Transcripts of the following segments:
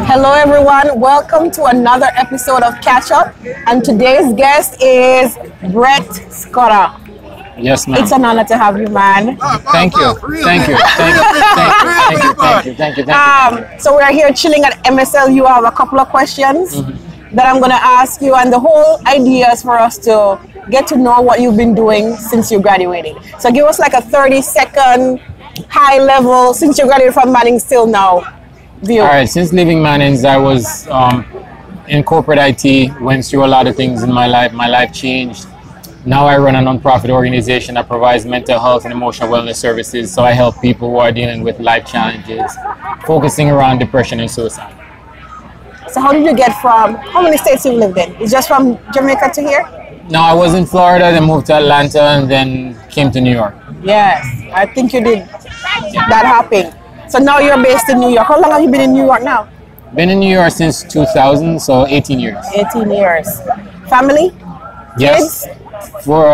Hello everyone, welcome to another episode of Catchup, and today's guest is Brett Scudder. Yes, ma'am. It's an honor to have you, man. Thank you. Thank you. Thank you. So we're here chilling at MSL. You have a couple of questions that I'm going to ask you, and the whole idea is for us to get to know what you've been doing since you graduated. So give us like a 30-second high level since you graduated from Manning's till now view. All right, since leaving Manning's, I was in corporate IT, went through a lot of things in my life. My life changed. Now I run a non-profit organization that provides mental health and emotional wellness services. So I help people who are dealing with life challenges, focusing around depression and suicide. So how did you get from, how many states you lived in? It's just from Jamaica to here? No, I was in Florida, then moved to Atlanta, and then came to New York. Yes, I think you did that hopping. So now you're based in New York. How long have you been in New York now? Been in New York since 2000, so 18 years. 18 years. Family? Yes. Kids? For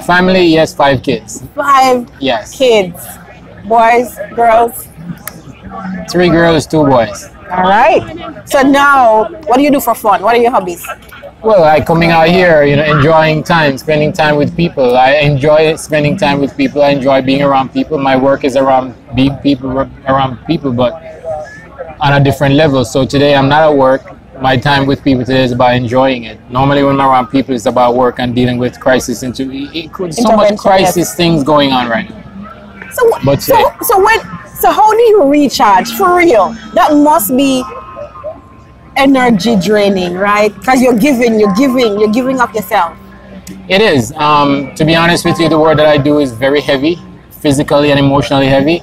family, yes, 5 kids. 5 Yes. kids. Boys, girls? 3 girls, 2 boys. All right. So now, what do you do for fun? What are your hobbies? Well, like coming out here, enjoying time, spending time with people. I enjoy spending time with people. I enjoy being around people. My work is around being around people, but on a different level. So today I'm not at work. My time with people today is about enjoying it. Normally when I'm around people, it's about work and dealing with crisis. So much crisis things going on right now. So how do you recharge for real? That must be energy draining, right? Because you're giving up yourself. It is. To be honest with you, the work that I do is very heavy, physically and emotionally heavy.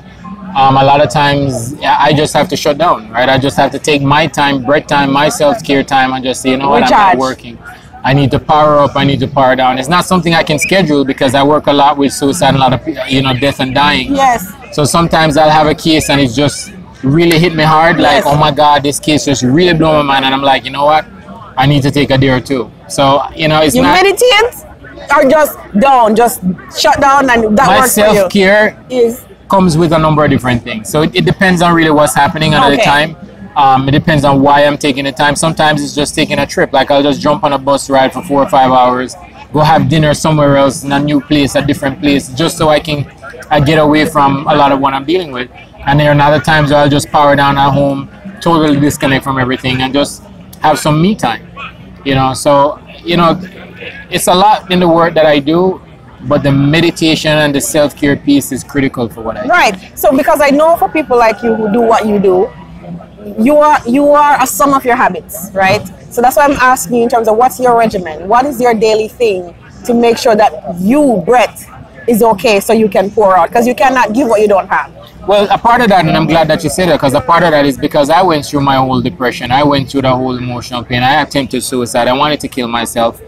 A lot of times I just have to shut down, right? I just have to take my time, break time, my self-care time, and just say, you know what, recharge. I'm not working. I need to power up, I need to power down. It's not something I can schedule because I work a lot with suicide and a lot of, death and dying. Yes. So sometimes I'll have a case and it's just really hit me hard, like, oh my God, this case just really blew my mind, and I'm like, you know what, I need to take a day or two. So, it's you not... meditate or just shut down and that my works for you? self-care comes with a number of different things. So it depends on really what's happening at the time. It depends on why I'm taking the time. Sometimes it's just taking a trip. Like I'll just jump on a bus ride for 4 or 5 hours, go have dinner somewhere else in a new place, a different place, just so I get away from a lot of what I'm dealing with. And there are other times where I'll just power down at home, totally disconnect from everything and just have some me time. So, it's a lot in the work that I do, but the meditation and the self-care piece is critical for what I do. Right. So because I know for people like you who do what you do, you are a sum of your habits, right? So that's why I'm asking you in terms of what's your regimen? What is your daily thing to make sure that you, Brett, is okay so you can pour out? Because you cannot give what you don't have. Well, a part of that, and I'm glad that you said that, because a part of that is because I went through my whole depression. I went through the whole emotional pain. I attempted suicide. I wanted to kill myself.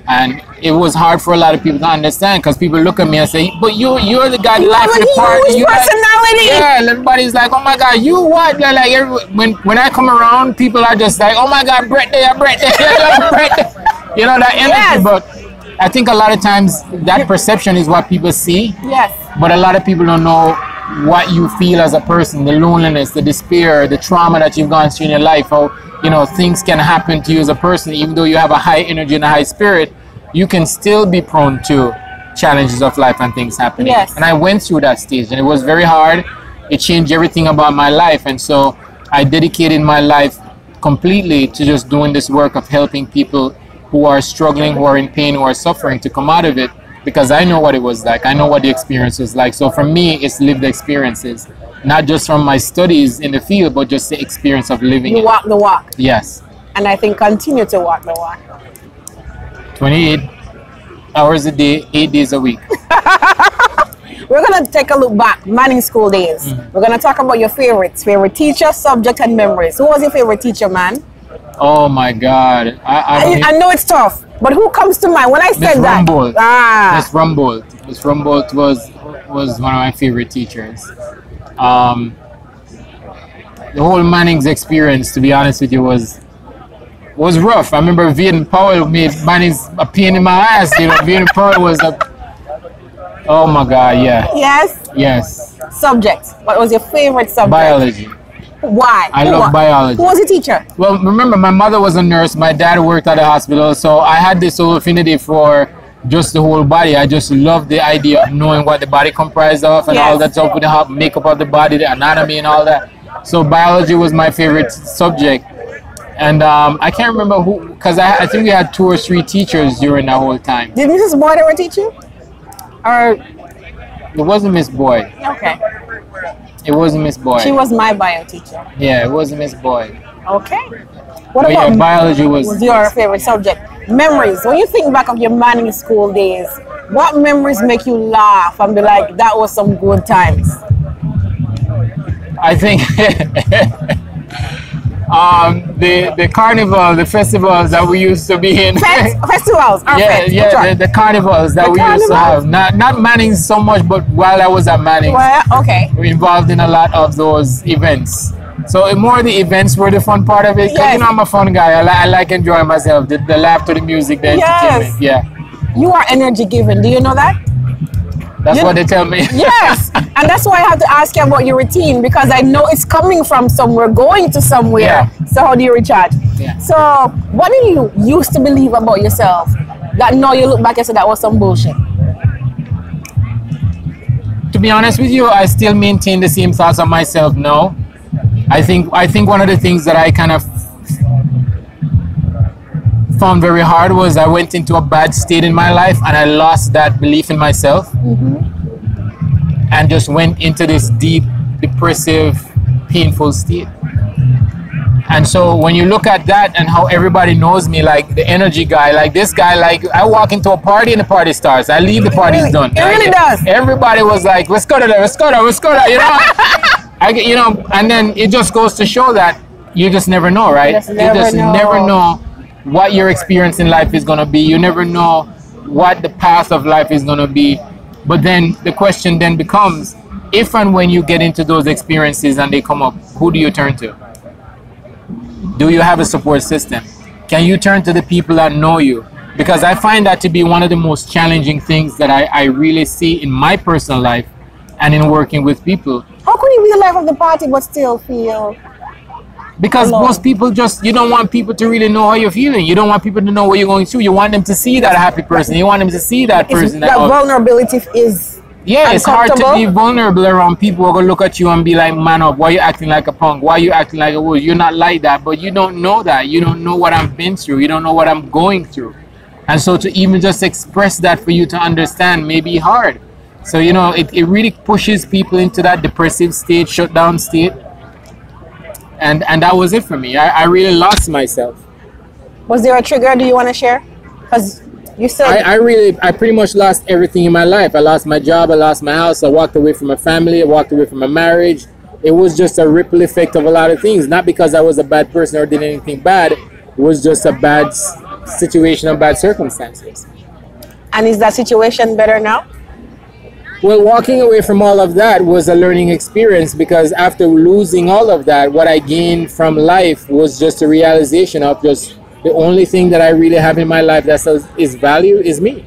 And it was hard for a lot of people to understand because people look at me and say, but you're the guy that likes the party. You personality. Yeah, and everybody's like, oh my God, you what? They're like, when I come around, people are just like, oh my God, Brett there, Brett there, Brett there. That energy. Yes. But I think a lot of times that perception is what people see. Yes. But a lot of people don't know what you feel as a person, the loneliness, the despair, the trauma that you've gone through in your life, how things can happen to you as a person. Even though you have a high energy and a high spirit, you can still be prone to challenges of life and things happening. Yes. And I went through that stage and it was very hard. It changed everything about my life, and so I dedicated my life completely to just doing this work of helping people who are struggling, who are in pain, who are suffering to come out of it, because I know what it was like. I know what the experience was like. So for me, it's lived experiences, not just from my studies in the field, but just the experience of living. You walk the walk. Yes. And I think continue to walk the walk. 28 hours a day, 8 days a week. We're going to take a look back, Manning school days. We're going to talk about your favorites, favorite teacher, subject, and memories. Who was your favorite teacher, man? Oh my God. I know it's tough, but who comes to mind when I said that? Miss Rumbold. Miss Rumbold was one of my favorite teachers. The whole Manning's experience, to be honest with you, was rough. I remember Vian Powell made Manning's a pain in my ass. Vian Powell was a Oh my God, yeah. Yes? Yes. Subject. What was your favorite subject? Biology. Why? I love biology. Who was the teacher? Well, remember, my mother was a nurse. My dad worked at a hospital. So I had this whole affinity for just the whole body. I just love the idea of knowing what the body comprised of and all that stuff with the makeup of the body, the anatomy and all that. So biology was my favorite subject. And I can't remember who, because I think we had 2 or 3 teachers during that whole time. Did Mrs. Boyd ever teach you? Or it wasn't Miss Boyd. okay. It wasn't Miss Boyd. She was my bio teacher. Yeah, it wasn't Miss Boyd. Okay. What But about yeah, biology was your favorite subject? Memories. When you think back of your Manning school days, what memories make you laugh and be like, that was some good times? I think the carnival, the festivals that we used to be in. Festivals. The carnivals that we used to have. Not Manning so much, but while I was at Manning, okay, we were involved in a lot of those events. So more the events were the fun part of it. Because you know I'm a fun guy. I like enjoying myself. The laughter, the music, the entertainment. Yeah. You are energy given. Do you know that? That's what they tell me. Yes, and that's why I have to ask you about your routine, because I know it's coming from somewhere, going to somewhere. Yeah. So how do you recharge? Yeah. So what did you used to believe about yourself that now you look back and say that was some bullshit? To be honest with you, I still maintain the same thoughts of myself now. I think one of the things that I kind of found very hard was I went into a bad state in my life and I lost that belief in myself, and just went into this deep, depressive, painful state. And so when you look at that and how everybody knows me, like the energy guy, like this guy, like I walk into a party and the party starts. I leave, the party's done. It really does. Everybody was like, let's go to there, let's go there, let's go there, you know? And then it just goes to show that you just never know, right? You just never know what your experience in life is going to be. You never know what the path of life is going to be. But then the question then becomes, if and when you get into those experiences and they come up, who do you turn to? Do you have a support system? Can you turn to the people that know you? Because I find that to be one of the most challenging things that I really see in my personal life and in working with people. How can you be the life of the party but still feel Because alone? most people just, you don't want people to really know how you're feeling. You don't want people to know what you're going through. You want them to see that happy person. You want them to see that person. That vulnerability is it's hard to be vulnerable around people who are going to look at you and be like, man up, why are you acting like a punk? Why are you acting like a wood? You're not like that, but you don't know that. You don't know what I've been through. You don't know what I'm going through. And so to even just express that for you to understand may be hard. So, you know, it really pushes people into that depressive state, shutdown state. And that was it for me. I really lost myself. Was there a trigger? Do you want to share? Because you said I pretty much lost everything in my life. I lost my job. I lost my house. I walked away from my family. I walked away from my marriage. It was just a ripple effect of a lot of things. Not because I was a bad person or did anything bad. It was just a bad situation and bad circumstances. And is that situation better now? Well, walking away from all of that was a learning experience, because after losing all of that, what I gained from life was just a realization of just the only thing that I really have in my life that is value is me.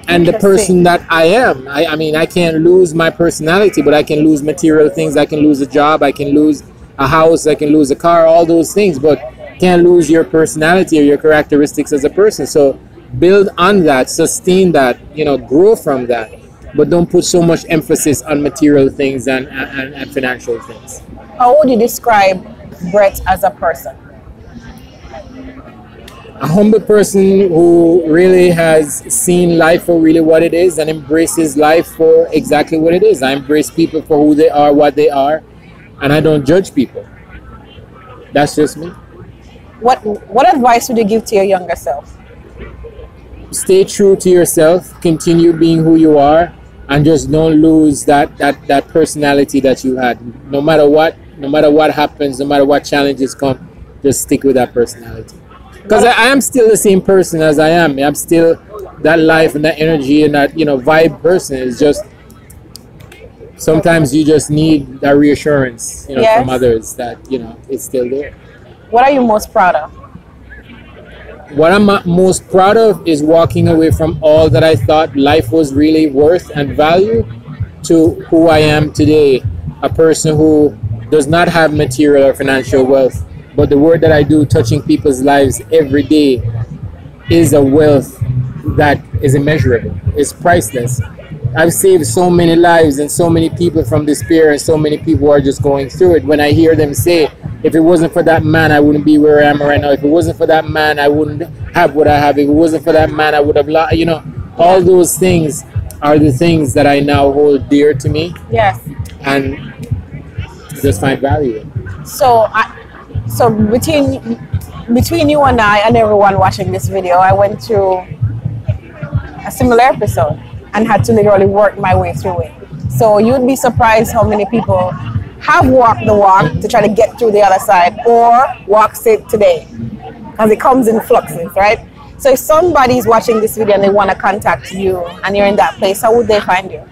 And the person that I am. I mean, I can't lose my personality, but I can lose material things. I can lose a job. I can lose a house. I can lose a car, all those things, but can't lose your personality or your characteristics as a person. So build on that, sustain that, you know, grow from that. But don't put so much emphasis on material things and financial things. How would you describe Brett as a person? A humble person who really has seen life for really what it is and embraces life for exactly what it is. I embrace people for who they are, what they are, and I don't judge people. That's just me. What advice would you give to your younger self? Stay true to yourself, continue being who you are, and just don't lose that personality that you had. No matter what happens, no matter what challenges come, just stick with that personality. Because I am still the same person as I am. I'm still that life and that energy and that, you know, vibe person. It's just sometimes you just need that reassurance, you know, from others that, you know, it's still there. What are you most proud of? What I'm most proud of is walking away from all that I thought life was really worth and value to who I am today. A person who does not have material or financial wealth, but the work that I do touching people's lives every day is a wealth that is immeasurable. It's priceless. I've saved so many lives and so many people from despair, and so many people are just going through it. When I hear them say, if it wasn't for that man, I wouldn't be where I am right now. If it wasn't for that man, I wouldn't have what I have. If it wasn't for that man, I would have lost, you know, all those things are the things that I now hold dear to me. Yes. And just find value in. So between you and I and everyone watching this video, I went through a similar episode and had to literally work my way through it. So you'd be surprised how many people have walked the walk to try to get through the other side, or walks it today, because it comes in fluxes, right? So if somebody's watching this video and they want to contact you and you're in that place, how would they find you?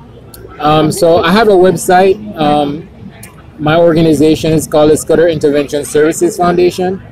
So I have a website. My organization is called the Scudder Intervention Services Foundation.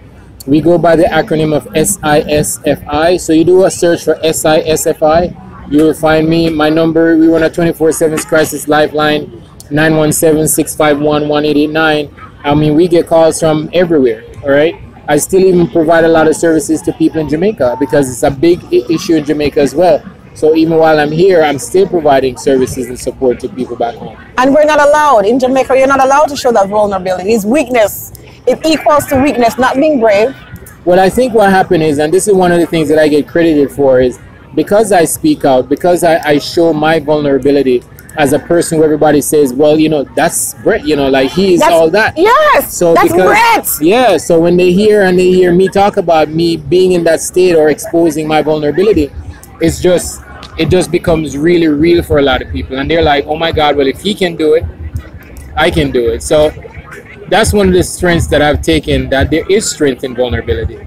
We go by the acronym of SISFI. So you do a search for SISFI, you will find me. My number, we run a 24/7 crisis lifeline, 917-651-1889. I mean, we get calls from everywhere, all right? I still even provide a lot of services to people in Jamaica because it's a big issue in Jamaica as well. So even while I'm here, I'm still providing services and support to people back home. And we're not allowed, in Jamaica, you're not allowed to show that vulnerability. It's weakness. It equals to weakness, not being brave. Well, I think what happened is, and this is one of the things that I get credited for, is because I speak out, because I show my vulnerability as a person who everybody says, well, you know, that's Brett, you know, like he is all that. Yes, so that's Brett. Yeah, so when they hear me talk about me being in that state or exposing my vulnerability, it just becomes really real for a lot of people. And they're like, oh my God, well, if he can do it, I can do it. So that's one of the strengths that I've taken, that there is strength in vulnerability.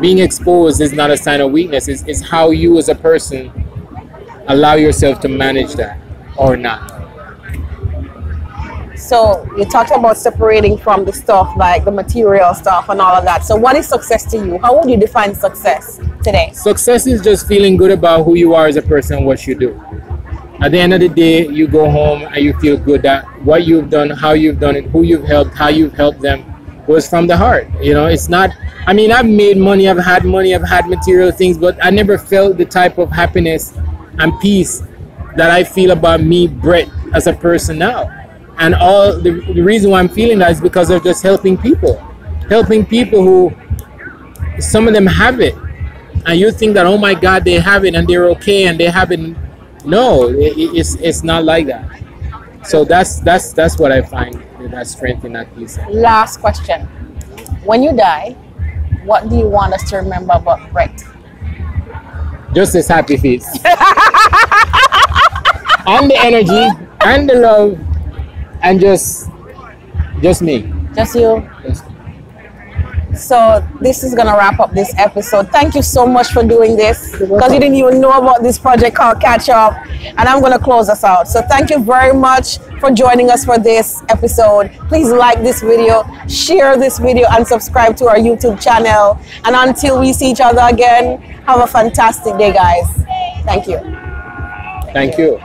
Being exposed is not a sign of weakness. It's how you as a person allow yourself to manage that or not. So you talked about separating from the stuff, like the material stuff and all of that. So what is success to you? How would you define success today? Success is just feeling good about who you are as a person and what you do. At the end of the day, you go home and you feel good that what you've done, how you've done it, who you've helped, how you've helped them was from the heart. You know, it's not, I mean, I've made money, I've had material things, but I never felt the type of happiness and peace that I feel about me, Brett, as a person now. And all the reason why I'm feeling that is because of just helping people who, some of them have it. And you think that, oh my God, they have it and they're okay and they have it. No, it's not like that. So that's what I find, that strength in that piece. Last question. When you die, what do you want us to remember about Brett? Just this happy face. And the energy and the love and just me. Just you? Just me. So this is gonna wrap up this episode. Thank you so much for doing this, because you didn't even know about this project called Catchup, and I'm gonna close us out. So thank you very much for joining us for this episode. Please like this video, share this video, and subscribe to our YouTube channel. And until we see each other again, have a fantastic day, guys. Thank you. Thank you.